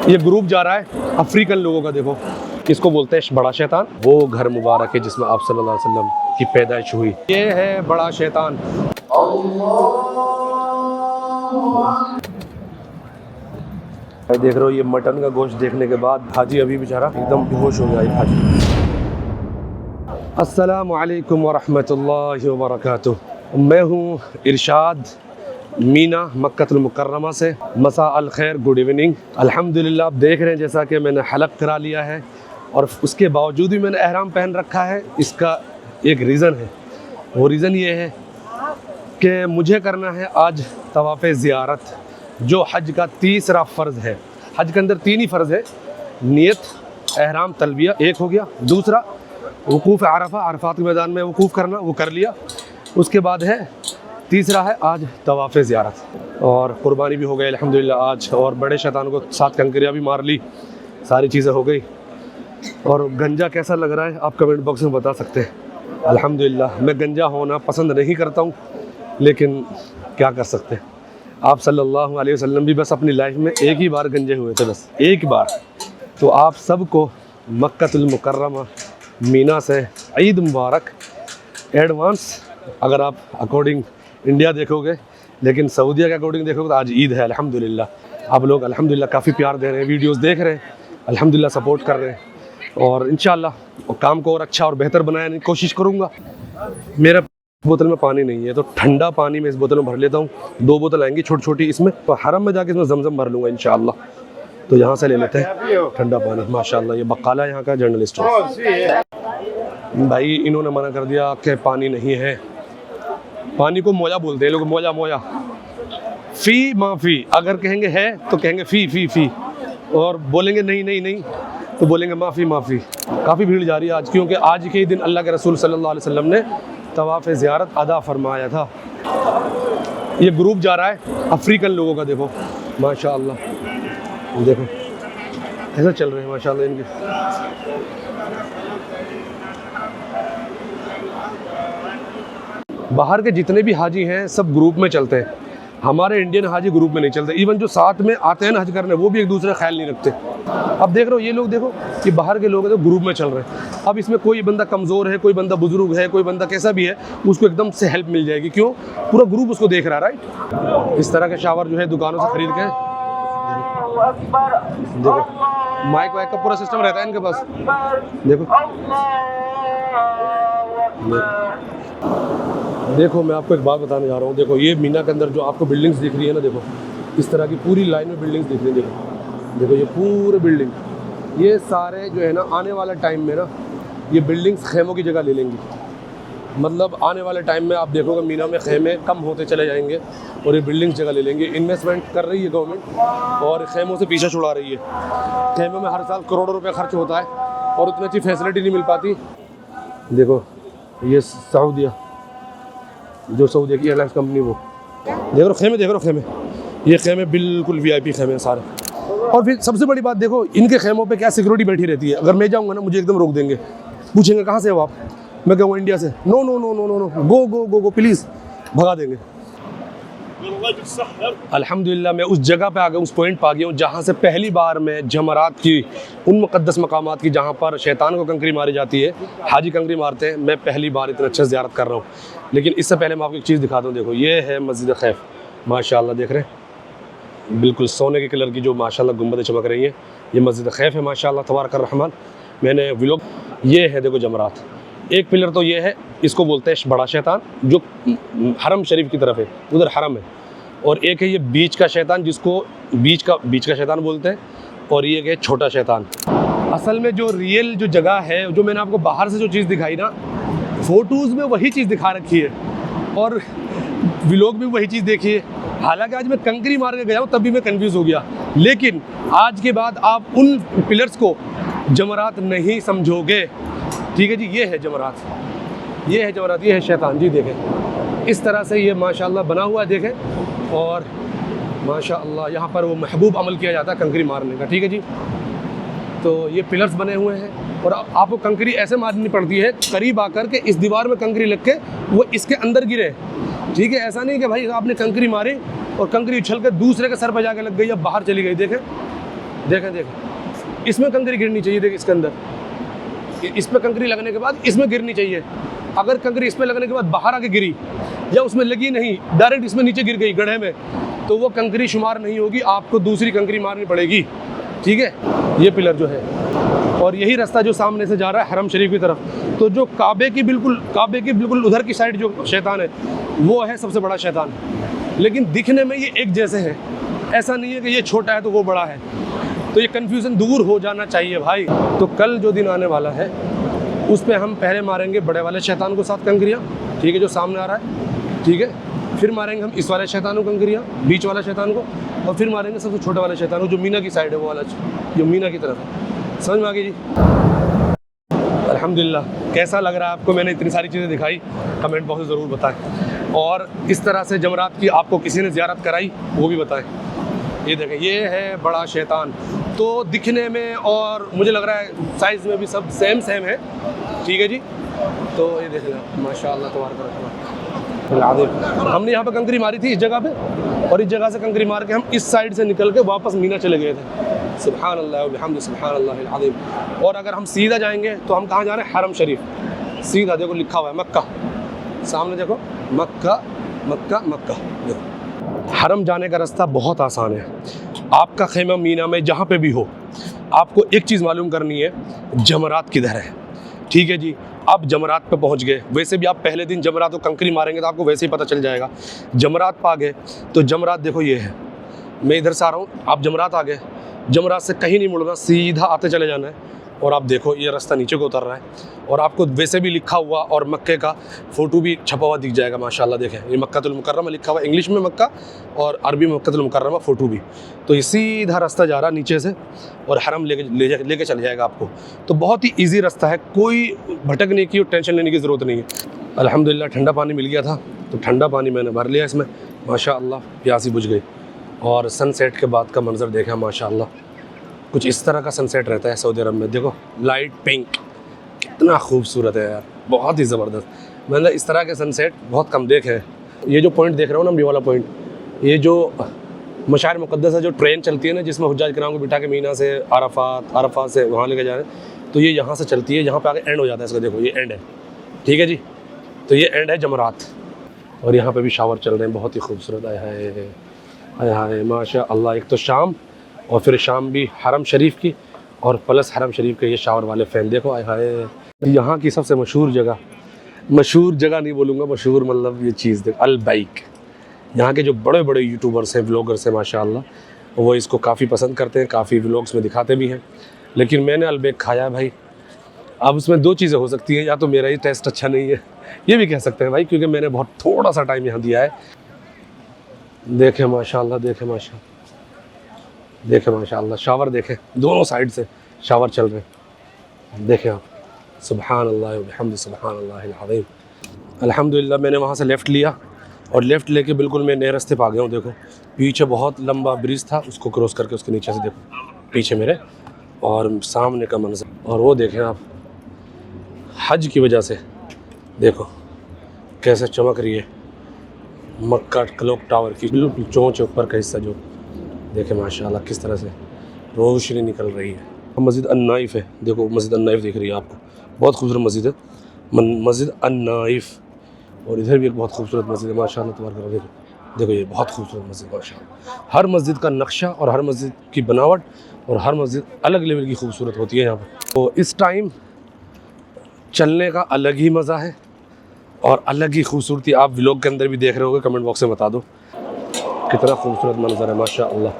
ये ग्रुप जा रहा है अफ्रीकन लोगों का। देखो इसको बोलते हैं बड़ा शैतान। वो घर मुबारक है जिसमें आप सल्लल्लाहु अलैहि वसल्लम की पैदाइश हुई। ये है बड़ा शैतान। देख रहे हो ये मटन का गोश्त देखने के बाद हाजी अभी बेचारा एकदम बेहोश हो गया। हाजी अस्सलामु अलैकुम वरहमतुल्लाहि वबरकातुह। मैं हूँ इरशाद मीना मक्कतुल मुकर्रमा से। मसा अल खैर, गुड इवनिंग। अल्हम्दुलिल्लाह आप देख रहे हैं जैसा कि मैंने हलक करा लिया है और उसके बावजूद भी मैंने एहराम पहन रखा है। इसका एक रीज़न है। वो रीज़न ये है कि मुझे करना है आज तवाफ़ ज़ियारत, जो हज का तीसरा फ़र्ज़ है। हज के अंदर 3 ही फ़र्ज़ है, नियत, एहराम, तलबिया एक हो गया। दूसरा वकूफ़ अरफ़ा, अरफ़ात के मैदान में वकूफ़ करना, वो कर लिया। उसके बाद है तीसरा है आज तवाफ़ ज़ियारत और क़ुरबानी भी हो गई अल्हम्दुलिल्लाह आज। और बड़े शैतान को 7 कंकरियाँ भी मार ली, सारी चीज़ें हो गई। और गंजा कैसा लग रहा है आप कमेंट बॉक्स में बता सकते हैं। अल्हम्दुलिल्लाह मैं गंजा होना पसंद नहीं करता हूँ, लेकिन क्या कर सकते हैं। आप सल्लल्लाहु अलैहि वसल्लम भी बस अपनी लाइफ में एक ही बार गंजे हुए थे, बस एक बार। तो आप सबको मक्कतुल मुकर्रमा मीना से ईद मुबारक एडवांस। अगर आप अकॉर्डिंग इंडिया देखोगे, लेकिन सऊदीया के अकॉर्डिंग देखोगे तो आज ईद है अल्हम्दुलिल्लाह। आप लोग अल्हम्दुलिल्लाह काफ़ी प्यार दे रहे हैं, वीडियोस देख रहे हैं, अल्हम्दुलिल्लाह सपोर्ट कर रहे हैं। और इंशाल्लाह काम को और अच्छा और बेहतर बनाने की कोशिश करूँगा। मेरा बोतल में पानी नहीं है तो ठंडा पानी मैं इस बोतल में भर लेता हूँ। 2 बोतल आएंगी छोटी छोटी इसमें, तो हरम में जाके इसमें जमजम भर लूँगा इंशाल्लाह। तो यहाँ से ले लेते हैं ठंडा पानी। माशाल्लाह ये बकाला यहाँ का जर्नलिस्ट है भाई। इन्होंने मना कर दिया कि पानी नहीं है। पानी को मोया बोलते हैं लोग, मोया मोया। फ़ी माफ़ी अगर कहेंगे है तो कहेंगे फ़ी फ़ी फ़ी, और बोलेंगे नहीं नहीं नहीं तो बोलेंगे माफ़ी माफ़ी। काफ़ी भीड़ जा रही है आज, क्योंकि आज के ही दिन अल्लाह के रसूल सल्लल्लाहु अलैहि वसल्लम ने तवाफ़ ज़ियारत अदा फरमाया था। ये ग्रुप जा रहा है अफ्रीकन लोगों का। देखो माशाअल्लाह, देखो ऐसा चल रहे हैं माशाअल्लाह इनके। बाहर के जितने भी हाजी हैं सब ग्रुप में चलते हैं। हमारे इंडियन हाजी ग्रुप में नहीं चलते। इवन जो साथ में आते हैं ना हज करने, वो भी एक दूसरे का ख्याल नहीं रखते। अब देख रहे हो ये लोग, देखो कि बाहर के लोग हैं तो ग्रुप में चल रहे हैं। अब इसमें कोई बंदा कमज़ोर है, कोई बंदा बुजुर्ग है, कोई बंदा कैसा भी है, उसको एकदम से हेल्प मिल जाएगी। क्यों? पूरा ग्रुप उसको देख रहा है, राइट। इस तरह के शावर जो है दुकानों से खरीद के, देखो माइक वाइक का पूरा सिस्टम रहता है इनके पास। देखो मैं आपको एक बात बताने जा रहा हूँ। देखो ये मीना के अंदर जो आपको बिल्डिंग्स दिख रही है ना, देखो इस तरह की पूरी लाइन में बिल्डिंग्स दिख रही है। देखो ये पूरे बिल्डिंग, ये सारे जो है ना आने वाला टाइम में ना ये बिल्डिंग्स खेमों की जगह ले लेंगी। मतलब आने वाले टाइम में आप देखोगे मीना में खेमे कम होते चले जाएंगे और ये बिल्डिंग्स जगह ले लेंगे। इन्वेस्टमेंट कर रही है गवर्नमेंट और खेमों से पीछा छुड़ा रही है। खेमों में हर साल करोड़ों रुपये खर्च होता है और उतनी अच्छी फैसिलिटी नहीं मिल पाती। देखो ये सऊदीया, जो सऊदीया की एयरलाइंस कंपनी, वो देख रहे खेमे, देख रहे खेमे, ये खेमे बिल्कुल VIP खेमे हैं सारे। और फिर सबसे बड़ी बात देखो, इनके खेमों पे क्या सिक्योरिटी बैठी रहती है। अगर मैं जाऊँगा ना मुझे एकदम रोक देंगे, पूछेंगे कहाँ से हो आप, मैं कहूँगा इंडिया से। No no no no no no, go go go go please, भगा देंगे। अल्हम्दुलिल्लाह मैं उस जगह पे आ गया, उस पॉइंट पे आ गया हूँ जहाँ से पहली बार मैं जमरात की, उन मुक़द्दस मकामात की जहाँ पर शैतान को कंकरी मारी जाती है, हाजी कंकरी मारते हैं, मैं पहली बार इतना अच्छा ज़ियारत कर रहा हूँ। लेकिन इससे पहले मैं आपको एक चीज़ दिखाता हूँ। देखो ये है मस्जिद खैफ, माशाल्लाह देख रहे हैं, बिल्कुल सोने के कलर की जो माशाल्लाह गुंबदें चमक रही हैं। ये मस्जिद खैफ है माशाल्लाह तबारक रहमान। मैंने व्लॉग, ये है देखो जमरात। एक पिलर तो ये है, इसको बोलते हैं बड़ा शैतान, जो हरम शरीफ की तरफ है, उधर हरम है। और एक है ये बीच का शैतान, जिसको बीच का शैतान बोलते हैं। और ये है छोटा शैतान। असल में जो रियल जो जगह है, जो मैंने आपको बाहर से जो चीज़ दिखाई ना, फ़ोटोज़ में वही चीज़ दिखा रखी है और व्लॉग में वही चीज़ देखी है। हालांकि आज मैं कंकरी मार के गया हूँ तब भी मैं कंफ्यूज हो गया, लेकिन आज के बाद आप उन पिलर्स को जमरात नहीं समझोगे। ठीक है जी, ये है जमरात, ये है जमरात, ये है शैतान जी। देखें इस तरह से ये माशाल्लाह बना हुआ है, देखें। और माशाल्लाह यहाँ पर वो महबूब अमल किया जाता है कंकरी मारने का। ठीक है जी, तो ये पिलर्स बने हुए हैं और आपको कंकरी ऐसे मारनी पड़ती है करीब आकर के, इस दीवार में कंकरी लग के वो इसके अंदर गिरे। ठीक है, ऐसा नहीं कि भाई आपने कंकरी मारी और कंकरी उछल कर दूसरे के सर पर जाकर लग गई या बाहर चली गई। देखें देखें देखें, इसमें कंकरी गिरनी चाहिए। देखिए इसके अंदर, इस पर कंकरी लगने के बाद इसमें गिरनी चाहिए। अगर कंकरी इसमें लगने के बाद बाहर आके गिरी या उसमें लगी नहीं, डायरेक्ट इसमें नीचे गिर गई गड्ढे में, तो वो कंकरी शुमार नहीं होगी, आपको दूसरी कंकरी मारनी पड़ेगी। ठीक है, ये पिलर जो है, और यही रास्ता जो सामने से जा रहा है हरम शरीफ की तरफ, तो जो काबे की बिल्कुल उधर की साइड जो शैतान है वो है सबसे बड़ा शैतान। लेकिन दिखने में ये एक जैसे हैं, ऐसा नहीं है कि ये छोटा है तो वो बड़ा है, तो ये कन्फ्यूज़न दूर हो जाना चाहिए भाई। तो कल जो दिन आने वाला है उस पर हम पहले मारेंगे बड़े वाले शैतान को 7 कंकरियाँ, ठीक है, जो सामने आ रहा है, ठीक है। फिर मारेंगे हम इस वाले शैतान को कंकरियाँ, बीच वाला शैतान को, और फिर मारेंगे सबसे छोटे वाले शैतान को जो मीना की साइड है, वो वाला जो मीना की तरफ है। समझ में आ गई जी? अल्हम्दुलिल्लाह। कैसा लग रहा है आपको? मैंने इतनी सारी चीज़ें दिखाई, कमेंट बॉक्स में ज़रूर बताएं। और इस तरह से जमरात की आपको किसी ने ज़ियारत कराई वो भी बताएं। ये देखें, ये है बड़ा शैतान। तो दिखने में और मुझे लग रहा है साइज़ में भी सब सेम है, ठीक है जी। तो ये देख लें, माशाअल्लाह तबारक। हमने यहाँ पर कंकरी मारी थी इस जगह पे, और इस जगह से कंकरी मार के हम इस साइड से निकल के वापस मीना चले गए थे। सुभान अल्लाह व बिहम्दिही सुभान अल्लाहिल अज़ीम। और अगर हम सीधा जाएंगे तो हम कहाँ जा रहे हैं? हरम शरीफ। सीधा देखो लिखा हुआ है मक्का, सामने देखो मक्का मक्का मक्का। देखो हरम जाने का रास्ता बहुत आसान है। आपका खेमा मीना में जहाँ पे भी हो, आपको एक चीज़ मालूम करनी है, जमरात किधर है, ठीक है जी। आप जमरात पे पहुंच गए, वैसे भी आप पहले दिन जमरात को कंकरी मारेंगे तो आपको वैसे ही पता चल जाएगा। जमरात पा गए तो जमरात देखो ये है, मैं इधर से आ रहा हूँ, आप जमरात आ गए, जमरात से कहीं नहीं मुड़ना, सीधा आते चले जाना है। और आप देखो ये रास्ता नीचे को उतर रहा है, और आपको वैसे भी लिखा हुआ और मक्के का फ़ोटो भी छपा हुआ दिख जाएगा माशाल्लाह। देखें, ये मक्कातुल मुकर्रमा लिखा हुआ, इंग्लिश में मक्का और अरबी में मक्कातुल मुकर्रमा, फ़ोटो भी। तो ये सीधा रास्ता जा रहा है नीचे से, और हरम लेके चल जाएगा आपको। तो बहुत ही ईजी रास्ता है, कोई भटकने की और टेंशन लेने की ज़रूरत नहीं है। अल्हम्दुलिल्लाह ठंडा पानी मिल गया था, तो ठंडा पानी मैंने भर लिया इसमें, माशाअल्लाह प्यासी बुझ गई। और सनसेट के बाद का मंज़र देखा माशाअल्लाह, कुछ इस तरह का सनसेट रहता है सऊदी अरब में। देखो लाइट पिंक, कितना खूबसूरत है यार, बहुत ही ज़बरदस्त। मैंने इस तरह के सनसेट बहुत कम देखे हैं। ये जो पॉइंट देख रहे हो ना, ये वाला पॉइंट, ये जो मशार मुक़द्दस है, जो ट्रेन चलती है ना, जिसमें हुज्जाज किराम को बिठा के मीना से अरफात से वहाँ लेके जा रहे हैं, तो ये यहाँ से चलती है, यहाँ पे आगे एंड हो जाता है इसका। देखो ये एंड है, ठीक है जी। तो ये एंड है जमरात, और यहाँ पे भी शावर चल रहे हैं, बहुत ही खूबसूरत। आए हाय माशा अल्लाह। एक तो शाम, और फिर शाम भी हरम शरीफ की, और प्लस हरम शरीफ के ये शावर वाले फ़ैन। देखो आए हाय, यहाँ की सबसे मशहूर जगह नहीं बोलूँगा, मशहूर मतलब ये चीज़ देखो, अल बैक। यहाँ के जो बड़े बड़े यूट्यूबर्स हैं, व्लॉगर्स हैं माशाअल्लाह, वो इसको काफ़ी पसंद करते हैं, काफ़ी व्लॉग्स में दिखाते भी हैं। लेकिन मैंने अल बैक खाया है भाई। अब उसमें दो चीज़ें हो सकती हैं, या तो मेरा ही टेस्ट अच्छा नहीं है, ये भी कह सकते हैं भाई, क्योंकि मैंने बहुत थोड़ा सा टाइम यहाँ दिया है। देखें माशाअल्लाह, देखें माशाअल्लाह, शावर देखें, दोनों साइड से शावर चल रहे हैं। देखें आप, सुभान अल्लाह व बिहम्दिही सुभान अल्लाहिल अज़ीम। अल्हम्दुलिल्लाह मैंने वहाँ से लेफ़्ट लिया, और लेफ़्ट लेके बिल्कुल मैं नए रास्ते पर आ गया हूँ। देखो पीछे बहुत लंबा ब्रिज था, उसको क्रॉस करके उसके नीचे से देखो पीछे मेरे, और सामने का मंजर। और वो देखें आप, हज की वजह से देखो कैसे चमक रही है मक्का क्लॉक टावर की बिल्कुल चोंच ऊपर का हिस्सा, जो देखें माशाल्लाह किस तरह से रोशनी निकल रही है। मस्जिद अन-नाइफ है, देखो मस्जिद अन-नाइफ दिख रही है आपको, बहुत खूबसूरत मस्जिद है, मस्जिद अन-नाइफ। और इधर भी एक बहुत खूबसूरत मस्जिद है माशाल्लाह तबारक। देखो ये बहुत खूबसूरत मस्जिद माशाल्लाह। हर मस्जिद का नक्शा और हर मस्जिद की बनावट और हर मस्जिद अलग लेवल की खूबसूरत होती है यहाँ पर। तो इस टाइम चलने का अलग ही मज़ा है और अलग ही खूबसूरती। आप व्लॉग के अंदर भी देख रहे होगे, कमेंट बॉक्स में बता दो कितना खूबसूरत मंजर है माशाअल्लाह।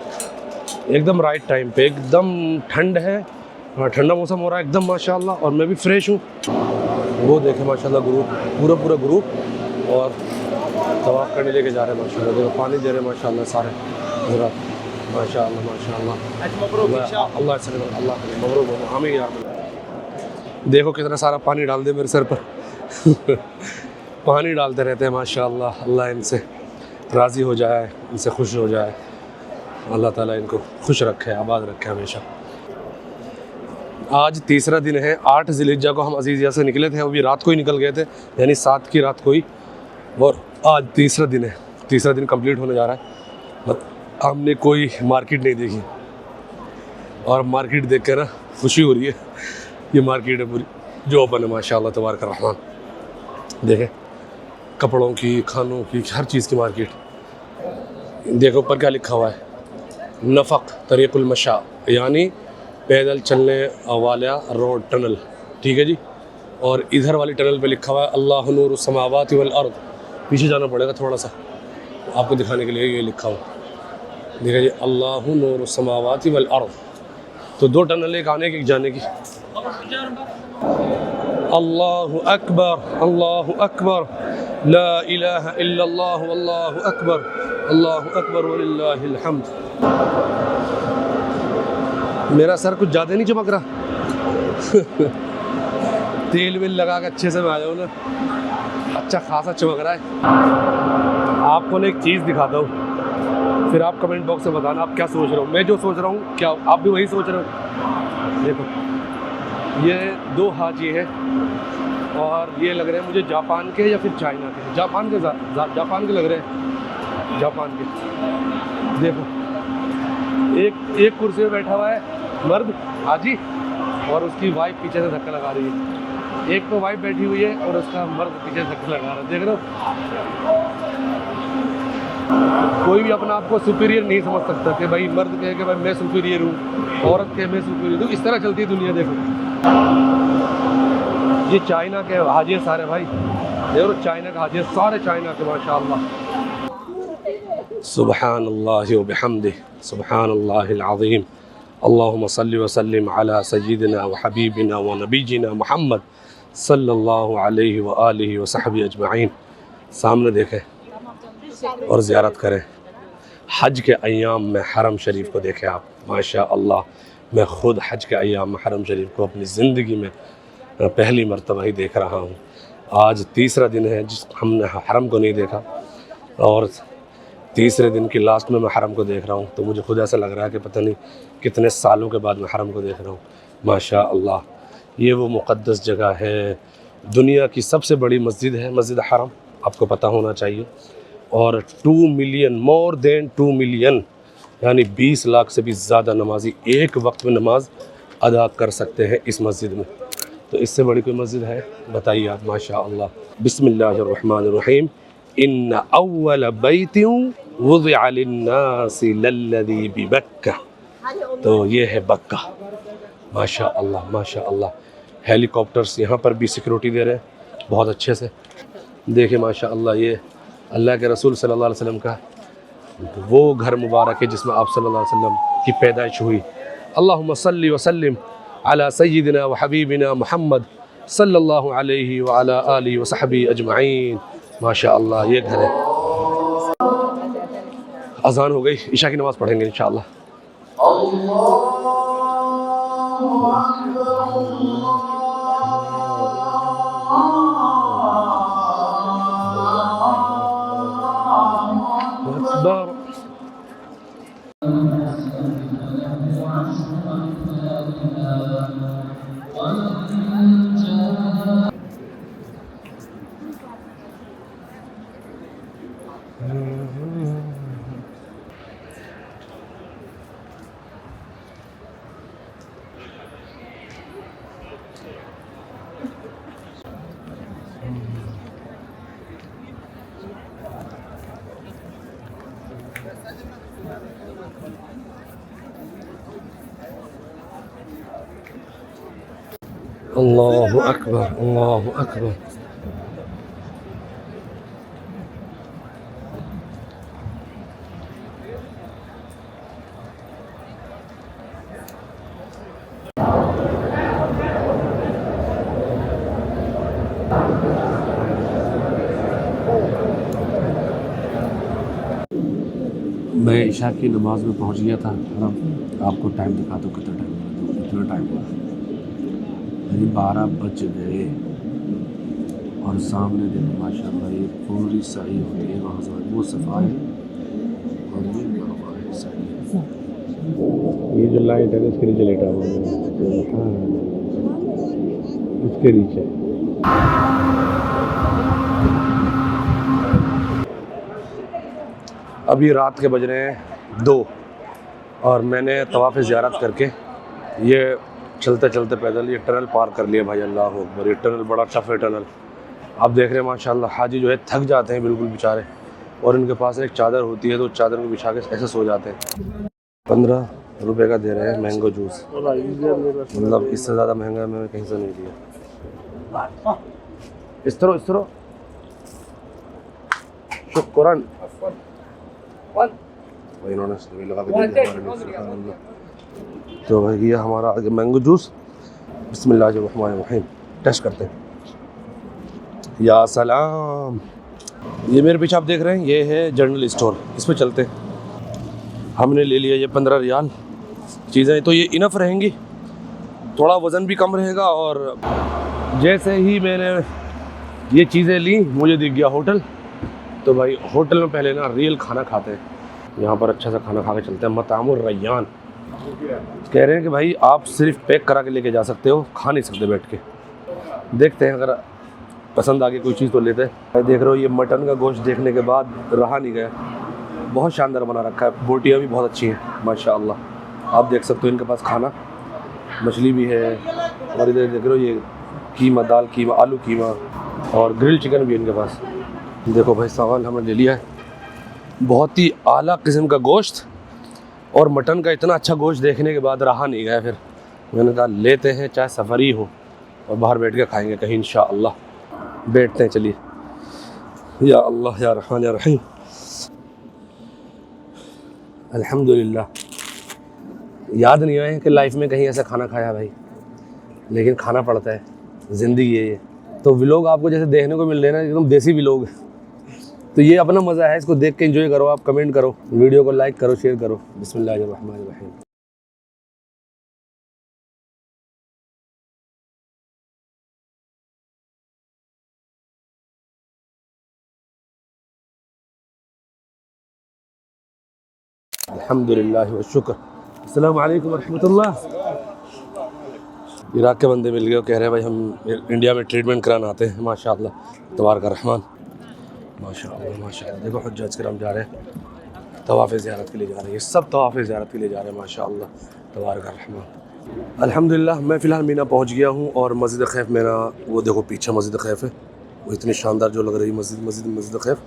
एकदम राइट टाइम पे, एकदम ठंड है, ठंडा मौसम हो रहा है एकदम माशाअल्लाह, और मैं भी फ्रेश हूँ। वो देखें माशाअल्लाह ग्रुप, पूरा ग्रुप, और तवाफ़ करने लेके जा रहे हैं माशाअल्लाह। देखो पानी दे रहे हैं माशाअल्लाह सारे ज़रा, माशाअल्लाह अल्लाह हमें यार। देखो कितना सारा पानी डाल दे मेरे सर पर पानी डालते रहते हैं माशाअल्लाह। अल्लाह इनसे राज़ी हो जाए, इनसे खुश हो जाए, अल्लाह ताला इनको खुश रखे, आबाद रखे हमेशा। आज तीसरा दिन है, 8 ज़िलहिज्जा को हम अज़ीज़िया से निकले थे, अभी रात को ही निकल गए थे, यानी 7 की रात को ही, और आज तीसरा दिन है, तीसरा दिन कंप्लीट होने जा रहा है। हमने कोई मार्केट नहीं देखी, और मार्केट देख के ना खुशी हो रही है। ये मार्केट है पूरी जो ओपन है माशाल्लाह तबारक रहमान। देखें कपड़ों की, खानों की, हर चीज़ की मार्केट। देखो ऊपर क्या लिखा हुआ है, नफ़क़ तरीक़ुल मशा, यानी पैदल चलने वाला रोड, टनल। ठीक है जी। और इधर वाली टनल पे लिखा हुआ है अल्लाहु नूरुस समावाति वल अर्द। पीछे जाना पड़ेगा थोड़ा सा आपको दिखाने के लिए, ये लिखा हुआ देखा जी, अल्लाहु नूरुस समावाति वल अर्द। तो दो टनल, एक आने की एक जाने की। अल्लाहु अकबर, अल्लाहु अकबर, ला इलाहा इल्लल्लाह, अल्लाहु अकबर, अल्लाहु अकबर वलिल्लाहिल हम्द। मेरा सर कुछ ज़्यादा नहीं चमक रहा? तेल वेल लगा के अच्छे से मैं आया हूँ ना, अच्छा खासा चमक रहा है। आपको ना एक चीज़ दिखाता हूँ, फिर आप कमेंट बॉक्स में बताना आप क्या सोच रहे हो। मैं जो सोच रहा हूँ क्या आप भी वही सोच रहे हो? देखो ये दो हाजी हैं और ये लग रहे हैं मुझे जापान के या फिर चाइना के। जापान के जापान के लग रहे हैं, जापान के। देखो एक कुर्सी में बैठा हुआ है मर्द हाजी और उसकी वाइफ पीछे से धक्का लगा रही है। एक तो वाइफ बैठी हुई है और उसका मर्द पीछे से धक्का लगा रहा है। देख रहे हो, कोई भी अपना आपको सुपीरियर नहीं समझ सकता कि भाई मर्द कहे कि भाई मैं सुपीरियर हूँ, औरत कहे मैं सुपीरियर हूँ। इस तरह चलती है दुनिया। देखो ये चाइना के हाजी हैं सारे भाई, देखो चाइना के हाजी हैं सारे, चाइना के माशाअल्लाह। सुब्हानल्लाहि व बिहम्दिही, सुब्हानल्लाहिल अज़ीम, अल्लाहुम्मा सल्लि व सल्लिम अला सय्यिदिना व हबीबिना व नबीजिना मुहम्मद सल्लल्लाहु अलैहि व आलिहि व सहबी अजमईन। सामने देखें और ज़ियारत करें। हज के अय्याम में हरम शरीफ को देखें आप, माशाअल्लाह। मैं ख़ुद हज के अय्याम में हरम शरीफ को अपनी ज़िंदगी में पहली मरतबा ही देख रहा हूँ। आज तीसरा दिन है जिस हमने हरम को नहीं देखा और तीसरे दिन की लास्ट में मैं हरम को देख रहा हूँ। तो मुझे खुद ऐसा लग रहा है कि पता नहीं कितने सालों के बाद मैं हरम को देख रहा हूँ। माशाअल्लाह ये वो मुक़द्दस जगह है, दुनिया की सबसे बड़ी मस्जिद है मस्जिद हरम, आपको पता होना चाहिए। और 2 मिलियन, मोर देन 2 मिलियन, यानी 20 लाख से भी ज़्यादा नमाजी एक वक्त में नमाज अदा कर सकते हैं इस मस्जिद में। तो इससे बड़ी कोई मस्जिद है बताइए आप। माशाअल्लाह। बिस्मिल्लाहिर्रहमानिर्रहीम। इन्ना अव्वल बैतिन वुज़िअ लिन्नासि लल्लज़ी बिबक्का। तो ये है बक्का। माशाअल्लाह माशाअल्लाह। हेलीकॉप्टर्स यहाँ पर भी सिक्योरिटी दे रहे हैं बहुत अच्छे से। देखिए माशाअल्लाह ये अल्लाह के रसूल सल्लल्लाहु अलैहि वसल्लम का वो घर मुबारक है जिसमें आप सल्लल्लाहु अलैहि वसल्लम की पैदाइश हुई। अल्लाहुम्मा सल्लि व सल्लिम अला सय्यिदिना व हबीबिना मुहम्मद सल्लल्लाहु अलैहि व अला आलिहि व सहबी अजमईन। माशाअल्लाह ये घर है। अज़ान हो गई, इशा की नमाज़ पढ़ेंगे इंशाअल्लाह। अल्लाहु अकबर, अल्लाहु अकबर। मैं ईशा की नमाज़ में पहुंच गया था। आपको टाइम दिखा दो कितना टाइम हुआ, कितना टाइम हुआ, यानी 12 बज गए। और सामने देखो माशाल्लाह ये पूरी सही होती है, वहाँ से वो सफ़ा है और ये वहाँ है सही। ये जो लाइट है इसके नीचे लेटा हुआ है, इसके नीचे। अभी रात के बज रहे हैं 2 और मैंने तवाफ़ ज़ियारत करके ये चलते चलते पैदल ये टनल पार कर लिया भाई, अल्लाह अकबर। ये टनल बड़ा टफ है टनल। आप देख रहे हैं माशाल्लाह, हाजी जो है थक जाते हैं बिल्कुल बेचारे, और इनके पास एक चादर होती है तो चादर को बिछा के ऐसे सो जाते हैं। 15 रुपए का दे रहे हैं मैंगो जूस, मतलब इससे ज़्यादा महंगा मैंने कहीं से नहीं लिया। इस तरह शुक्रान इन्होंने लगा के। तो भाई ये हमारा आगे मैंगो जूस, बिस्मिल्लाहिर्रहमानिर्रहीम, टेस्ट करते हैं। या सलाम। ये मेरे पीछे आप देख रहे हैं, ये है जनरल स्टोर, इस पर चलते हैं। हमने ले लिया ये 15 रियाल। चीज़ें तो ये इनफ रहेंगी, थोड़ा वज़न भी कम रहेगा। और जैसे ही मैंने ये चीज़ें ली मुझे दिख गया होटल। तो भाई होटल में पहले ना रियल खाना खाते हैं, यहाँ पर अच्छा सा खाना खा के चलते हैं। मतामुर रैयान कह रहे हैं कि भाई आप सिर्फ पैक करा के लेके जा सकते हो, खा नहीं सकते बैठ के। देखते हैं, अगर पसंद आ गई कोई चीज़ तो लेते हैं। देख रहे हो ये मटन का गोश्त देखने के बाद रहा नहीं गया, बहुत शानदार बना रखा है। बोटियाँ भी बहुत अच्छी हैं माशाअल्लाह। आप देख सकते हो इनके पास खाना, मछली भी है, और इधर देख रहे हो ये कीमा, दाल कीमा, आलू कीमा, और ग्रिल चिकन भी इनके पास। देखो भाई सामान हमने ले लिया है, बहुत ही आला किस्म का गोश्त। और मटन का इतना अच्छा गोश्त देखने के बाद रहा नहीं गया, फिर मैंने कहा लेते हैं, चाहे सफ़र ही हो, और बाहर बैठ के खाएंगे कहीं इंशाअल्लाह। बैठते हैं, चलिए। या अल्लाह या रहमान या रहीम। अल्हम्दुलिल्लाह। याद नहीं आए कि लाइफ में कहीं ऐसा खाना खाया भाई, लेकिन खाना पड़ता है, ज़िंदगी है ये। तो व्लॉग आपको जैसे देखने को मिल रहे हैं ना, एकदम देसी व्लॉग, तो ये अपना मज़ा है, इसको देख के एंजॉय करो। आप कमेंट करो, वीडियो को लाइक करो, शेयर करो। बिस्मिल्लाहिर्रहमानिर्रहीम। अल्हम्दुलिल्लाह व शुक्र। अस्सलाम वालेकुम रहमतुल्लाह। इराक़ के बंदे मिल गए, कह रहे हैं भाई हम इंडिया में ट्रीटमेंट कराना आते हैं। माशाअल्लाह, तबारक रहमान, माशाअल्लाह माशाअल्लाह। देखो हुज्जाज किराम जा रहे हैं, तवाफ़ ज़ियारत के लिए जा रहे हैं, ये सब तवाफ़ ज़ियारत के लिए जा रहे हैं माशाअल्लाह, तबारक रहमान। अल्हम्दुलिल्लाह मैं फ़िलहाल मीना पहुँच गया हूँ, और मस्जिद खैफ मेरा, वो देखो पीछे मस्जिद खैफ है, वो इतनी शानदार जो लग रही है मस्जिद खैफ,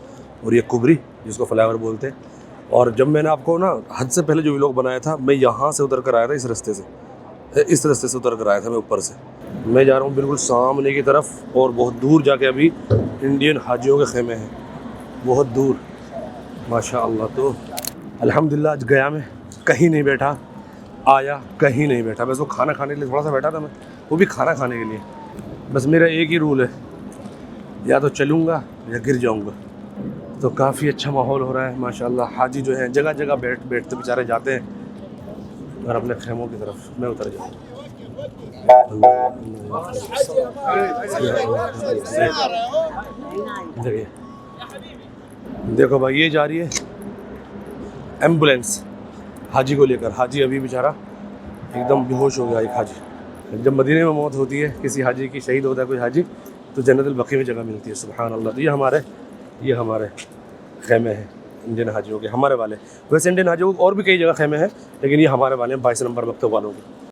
और ये कुबरी जिसको फ्लाईओवर बोलते हैं। और जब मैंने आपको ना हद से पहले जो व्लॉग बनाया था, मैं यहाँ से उतर कर आया था, इस रास्ते से उतर कर आया था मैं ऊपर से। मैं जा रहा हूँ बिल्कुल सामने की तरफ, और बहुत दूर जाके अभी इंडियन हाजियों के खेमे हैं, बहुत दूर माशाअल्लाह। तो अल्हम्दुलिल्लाह आज गया मैं कहीं नहीं बैठा, आया कहीं नहीं बैठा, बस वो खाना खाने के लिए थोड़ा सा बैठा था मैं, वो भी खाना खाने के लिए। बस मेरा एक ही रूल है, या तो चलूँगा या गिर जाऊँगा। तो काफ़ी अच्छा माहौल हो रहा है माशाअल्लाह। हाजी जो है जगह जगह बैठते बेचारे जाते हैं, और अपने खेमों की तरफ मैं उतर जाऊँ। देखिए, देखो भाई ये जा रही है एम्बुलेंस हाजी को लेकर। हाजी अभी बेचारा एकदम बेहोश हो गया। एक हाजी, जब मदीने में मौत होती है किसी हाजी की, शहीद होता है कोई हाजी, तो जन्नतुल बकी में जगह मिलती है। सुभान अल्लाह। तो ये हमारे खेमे हैं इंडियन हाजियों के, हमारे वाले। वैसे इंडियन हाजियों को और भी कई जगह खेमे हैं, लेकिन ये हमारे वाले हैं 22 नंबर मकतब वालों के।